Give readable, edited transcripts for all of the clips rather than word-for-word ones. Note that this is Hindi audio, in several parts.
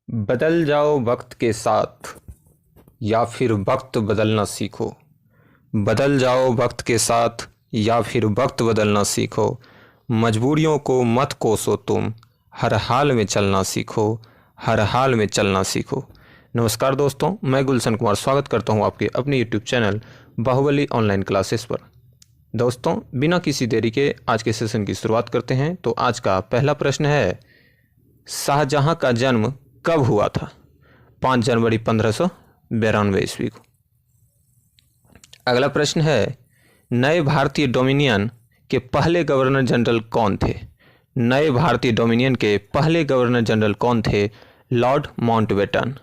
बदल जाओ वक्त के साथ या फिर वक्त बदलना सीखो। बदल जाओ वक्त के साथ या फिर वक्त बदलना सीखो। मजबूरियों को मत कोसो तुम, हर हाल में चलना सीखो, हर हाल में चलना सीखो। नमस्कार दोस्तों, मैं गुलशन कुमार स्वागत करता हूं आपके अपने YouTube channel Baahubali online classes पर। दोस्तों, बिना किसी देरी के आज के सेशन की शुरुआत करते हैं। तो आज का पहला प्रश्न है, शाहजहां का जन्म कब हुआ था? 5 जनवरी 1592 ईस्वी को। अगला प्रश्न है, नए भारतीय डोमिनियन के पहले गवर्नर जनरल कौन थे? नए भारतीय डोमिनियन के पहले गवर्नर जनरल कौन थे? Lord Mountbatten.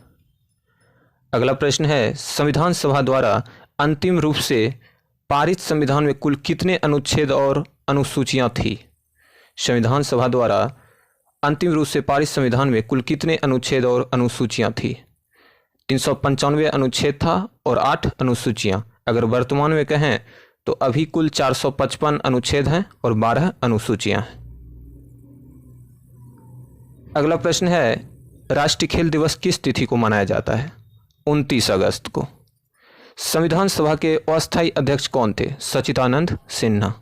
अगला प्रश्न है, संविधान सभा द्वारा अंतिम रूप से पारित संविधान में कुल कितने अनुच्छेद और अनुसूचियां थी? संविधान सभा द्वारा अंतिम रूप से पारित संविधान में कुल कितने अनुच्छेद और अनुसूचियां थी? 395 अनुच्छेद था और 8 अनुसूचियां। अगर वर्तमान में कहें तो अभी कुल 455 अनुच्छेद हैं और 12 अनुसूचियां हैं। अगला प्रश्न है, राष्ट्रीय खेल दिवस किस तिथि को मनाया जाता है? 29 अगस्त को। संविधान सभा के अस्थायी अध्यक्ष कौन थे? सच्चिदानंद सिन्हा।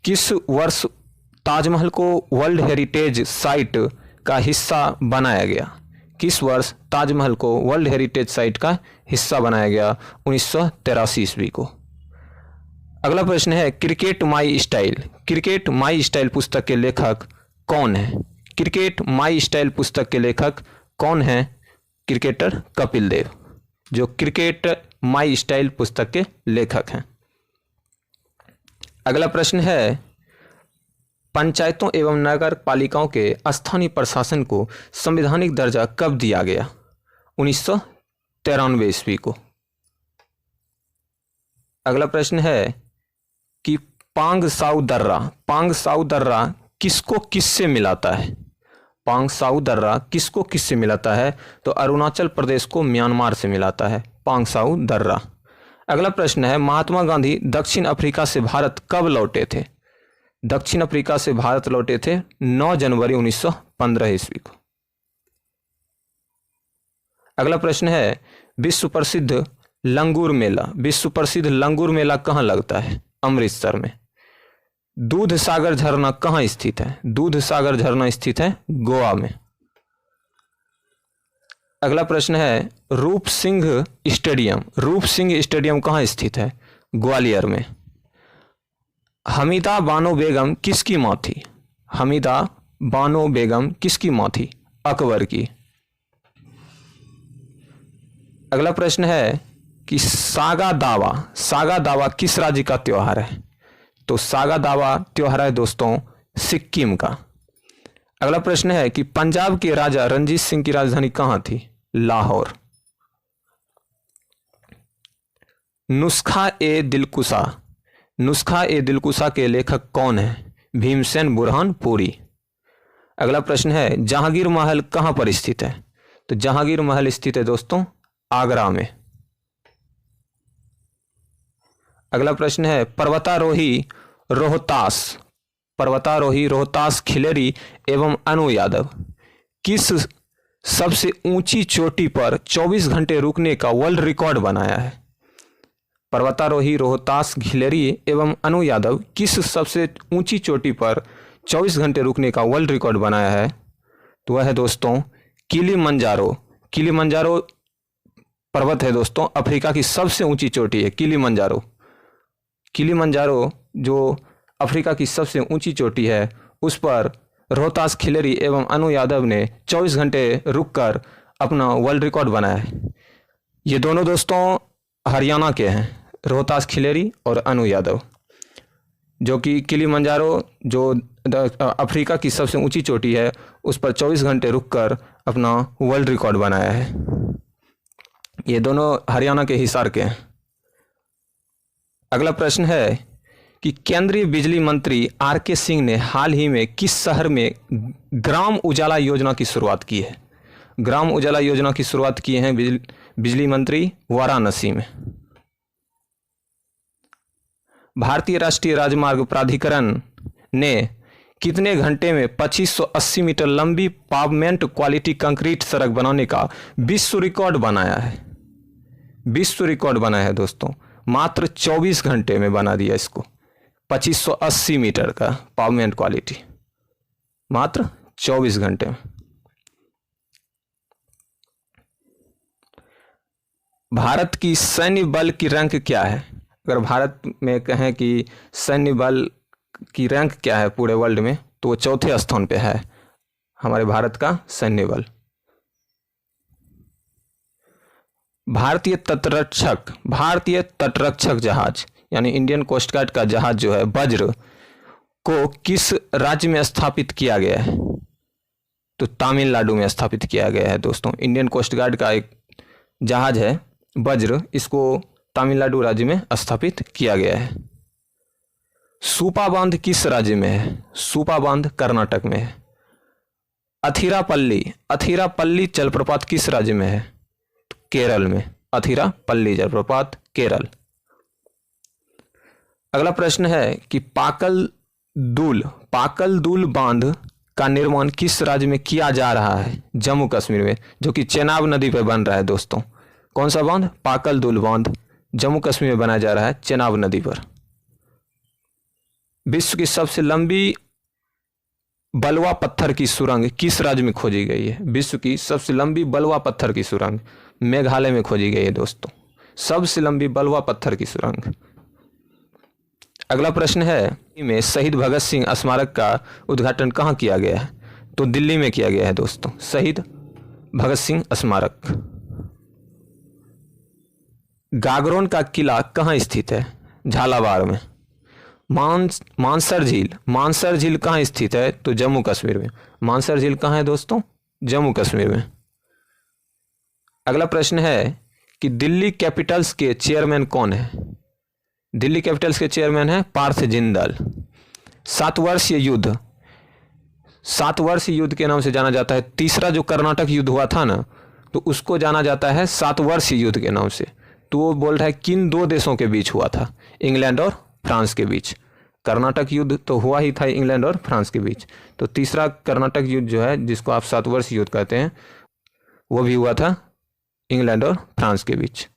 किस वर्ष ताजमहल को वर्ल्ड हेरिटेज साइट का हिस्सा बनाया गया? किस वर्ष ताजमहल को वर्ल्ड हेरिटेज साइट का हिस्सा बनाया गया? 1983 ईस्वी को। अगला प्रश्न है, cricket my style. Cricket my style पुस्तक के लेखक कौन है? क्रिकेट माई स्टाइल पुस्तक के लेखक कौन है? क्रिकेटर कपिल देव, जो क्रिकेट माई स्टाइल पुस्तक के लेखक हैं। अगला प्रश्न है, पंचायतों एवं नगर पालिकाओं के स्थानीय प्रशासन को संवैधानिक दर्जा कब दिया गया? 1993 ईस्वी को। अगला प्रश्न है कि पांग साउ दर्रा किसको किससे मिलाता है? पांग साउ दर्रा किसको किससे मिलाता है? तो अरुणाचल प्रदेश को म्यांमार से मिलाता है पांग साउ दर्रा। अगला प्रश्न है, महात्मा गांधी दक्षिण अफ्रीका से भारत कब लौटे थे? दक्षिण अफ्रीका से भारत लौटे थे 9 जनवरी 1915 ईस्वी को। अगला प्रश्न है, विश्व प्रसिद्ध लंगूर मेला कहाँ लगता है? अमृतसर में। दूध सागर झरना कहाँ स्थित है? दूध सागर झरना स्थित है गोवा में। अगला प्रश्न है, रूप सिंह स्टेडियम कहाँ स्थित है? ग्वालियर में। हमीदा बानो बेगम किसकी मां थी? हमीदा बानो बेगम किसकी मां थी? अकबर की। अगला प्रश्न है कि सागा दावा किस राज्य का त्योहार है? तो सागा दावा त्योहार है दोस्तों सिक्किम का। अगला प्रश्न है कि पंजाब के राजा रंजीत सिंह की राजधानी कहां थी? लाहौर। नुस्खा ए दिलकुशा के लेखक कौन है? भीमसेन बुरहानपुरी। अगला प्रश्न है, जहांगीर महल कहां पर स्थित है? तो जहांगीर महल स्थित है दोस्तों आगरा में। अगला प्रश्न है, पर्वतारोही रोहतास खिलेरी एवं अनु यादव किस सबसे ऊंची चोटी पर 24 घंटे रुकने का वर्ल्ड रिकॉर्ड बनाया है? पर्वतारोही रोहतास खिलेरी एवं अनु यादव किस सबसे ऊंची चोटी पर 24 घंटे रुकने का वर्ल्ड रिकॉर्ड बनाया है? तो वह है दोस्तों किलिमंजारो पर्वत है दोस्तों, अफ्रीका की सबसे ऊंची चोटी है किलिमंजारो जो अफ्रीका की सबसे ऊंची चोटी है, उस पर रोहतास खिलेरी एवं अनु यादव ने 24 घंटे रुककर अपना वर्ल्ड रिकॉर्ड बनाया है। ये दोनों दोस्तों हरियाणा के हैं, रोहतास खिलेरी और अनु यादव, जो कि किलिमंजारो जो अफ्रीका की सबसे ऊंची चोटी है उस पर 24 घंटे रुककर अपना वर्ल्ड रिकॉर्ड बनाया है। ये दोनों हरियाणा के हिसार के हैं। अगला प्रश्न है कि केंद्रीय बिजली मंत्री आर.के. सिंह ने हाल ही में किस शहर में ग्राम उजाला योजना की शुरुआत की है? ग्राम उजाला योजना की शुरुआत की है बिजली मंत्री वाराणसी में। भारतीय राष्ट्रीय राजमार्ग प्राधिकरण ने कितने घंटे में 2580 मीटर लंबी पावमेंट क्वालिटी कंक्रीट सड़क बनाने का विश्व रिकॉर्ड बनाया है? विश्व रिकॉर्ड बनाया है दोस्तों, मात्र 24 घंटे में बना दिया इसको। 2580 मीटर का पावमेंट क्वालिटी मात्र 24 घंटे में। भारत की सैन्य बल की रैंक क्या है? अगर भारत में कहें कि सैन्य बल की रैंक क्या है पूरे वर्ल्ड में, तो वो चौथे स्थान पे है हमारे भारत का सैन्य बल। भारतीय तटरक्षक जहाज यानी इंडियन कोस्ट गार्ड का जहाज जो है वज्र को किस राज्य में स्थापित किया गया है? तो तमिलनाडु में स्थापित किया गया है दोस्तों। इंडियन कोस्ट गार्ड का एक जहाज है वज्र, इसको तमिलनाडु राज्य में स्थापित किया गया है। सूपा बांध किस राज्य में है? सूपा बांध कर्नाटक में है। अथिरापल्ली जलप्रपात किस राज्य में है? तो केरल में। अथिरापल्ली जलप्रपात केरल। अगला प्रश्न है कि पाकल दूल बांध का निर्माण किस राज्य में किया जा रहा है? जम्मू कश्मीर में, जो कि चेनाब नदी पर बन रहा है दोस्तों। कौन सा बांध? पाकल दूल बांध जम्मू कश्मीर में बनाया जा रहा है चेनाब नदी पर। विश्व की सबसे लंबी बलुआ पत्थर की सुरंग किस राज्य में खोजी गई है? विश्व की सबसे लंबी बलुआ पत्थर की सुरंग मेघालय में खोजी गई है दोस्तों। सबसे लंबी बलुआ पत्थर की सुरंग। अगला प्रश्न है में शहीद भगत सिंह स्मारक का उद्घाटन कहाँ किया गया है? तो दिल्ली में किया गया है दोस्तों, शहीद भगत सिंह स्मारक। गागरोन का किला कहाँ स्थित है? झालावाड़ में। मानसर झील कहाँ स्थित है? तो जम्मू कश्मीर में। मानसर झील कहाँ है दोस्तों? जम्मू कश्मीर में। अगला प्रश्न है कि दिल्ली कैपिटल्स के चेयरमैन कौन है? दिल्ली कैपिटल्स के चेयरमैन है पार्थ जिंदाल। 7 वर्षीय युद्ध के नाम से जाना जाता है। तीसरा जो कर्नाटक युद्ध हुआ था ना, तो उसको जाना जाता है 7 वर्षीय युद्ध के नाम से। तो वो बोल रहा है किन 2 देशों के बीच हुआ था? इंग्लैंड और फ्रांस के बीच। कर्नाटक युद्ध तो हुआ ही था इंग्लैंड और फ्रांस के बीच, तो तीसरा कर्नाटक युद्ध जो है, जिसको आप 7 वर्षीय युद्ध कहते हैं, वो भी हुआ था इंग्लैंड और फ्रांस के बीच।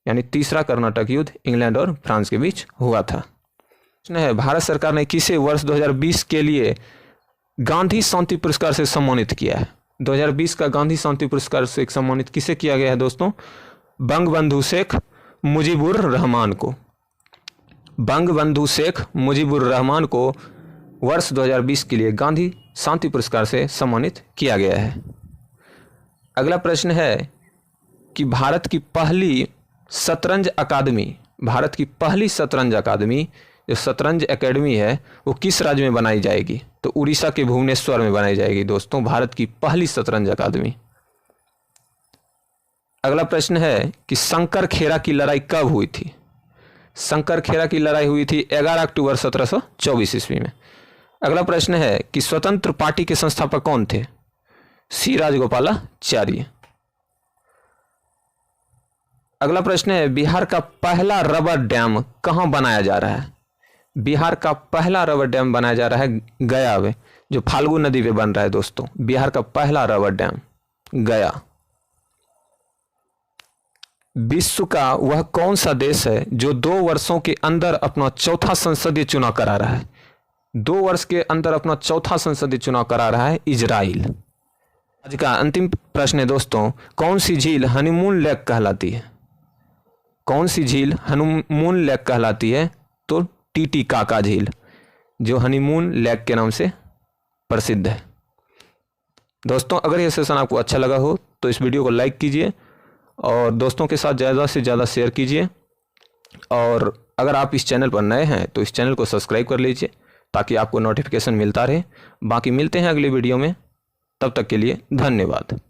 यानी तीसरा कर्नाटक युद्ध इंग्लैंड और फ्रांस के बीच हुआ था। प्रश्न है भारत सरकार ने किसे वर्ष 2020 के लिए गांधी शांति पुरस्कार से सम्मानित किया है? 2020 का गांधी शांति पुरस्कार से सम्मानित किसे किया गया है दोस्तों? बंगबंधु शेख मुजीबुर रहमान को। बंगबंधु शेख मुजीबुर रहमान को वर्ष 2020 के लिए गांधी शांति पुरस्कार से सम्मानित किया गया है। अगला प्रश्न है कि भारत की पहली शतरंज अकादमी जो शतरंज एकेडमी है, वो किस राज्य में बनाई जाएगी? तो उड़ीसा के भुवनेश्वर में बनाई जाएगी दोस्तों, भारत की पहली शतरंज अकादमी। अगला प्रश्न है कि शंकर खेरा की लड़ाई कब हुई थी? शंकर खेरा की लड़ाई हुई थी 11 अक्टूबर 1724 ईस्वी में। अगला प्रश्न है कि स्वतंत्र पार्टी के संस्थापक कौन थे? सी राजगोपालाचारी। अगला प्रश्न है बिहार का पहला रबर डैम कहाँ बनाया जा रहा है? बिहार का पहला रबर डैम बनाया जा रहा है गया में, जो फाल्गु नदी पे बन रहा है दोस्तों। बिहार का पहला रबर डैम गया। विश्व का वह कौन सा देश है जो 2 वर्षों के अंदर अपना चौथा संसदीय चुनाव करा रहा है? 2 वर्ष के अंदर अपना चौथा संसदीय चुनाव करा रहा है इजराइल। आज का अंतिम प्रश्न है दोस्तों, कौन सी झील हनीमून लेक कहलाती है? कौन सी झील हनीमून लेक कहलाती है? तो टीटीकाका झील, जो हनीमून लेक के नाम से प्रसिद्ध है। दोस्तों, अगर यह सेशन आपको अच्छा लगा हो तो इस वीडियो को लाइक कीजिए और दोस्तों के साथ ज़्यादा से ज़्यादा शेयर कीजिए। और अगर आप इस चैनल पर नए हैं तो इस चैनल को सब्सक्राइब कर लीजिए ताकि आपको नोटिफिकेशन मिलता रहे। बाकी मिलते हैं अगली वीडियो में, तब तक के लिए धन्यवाद।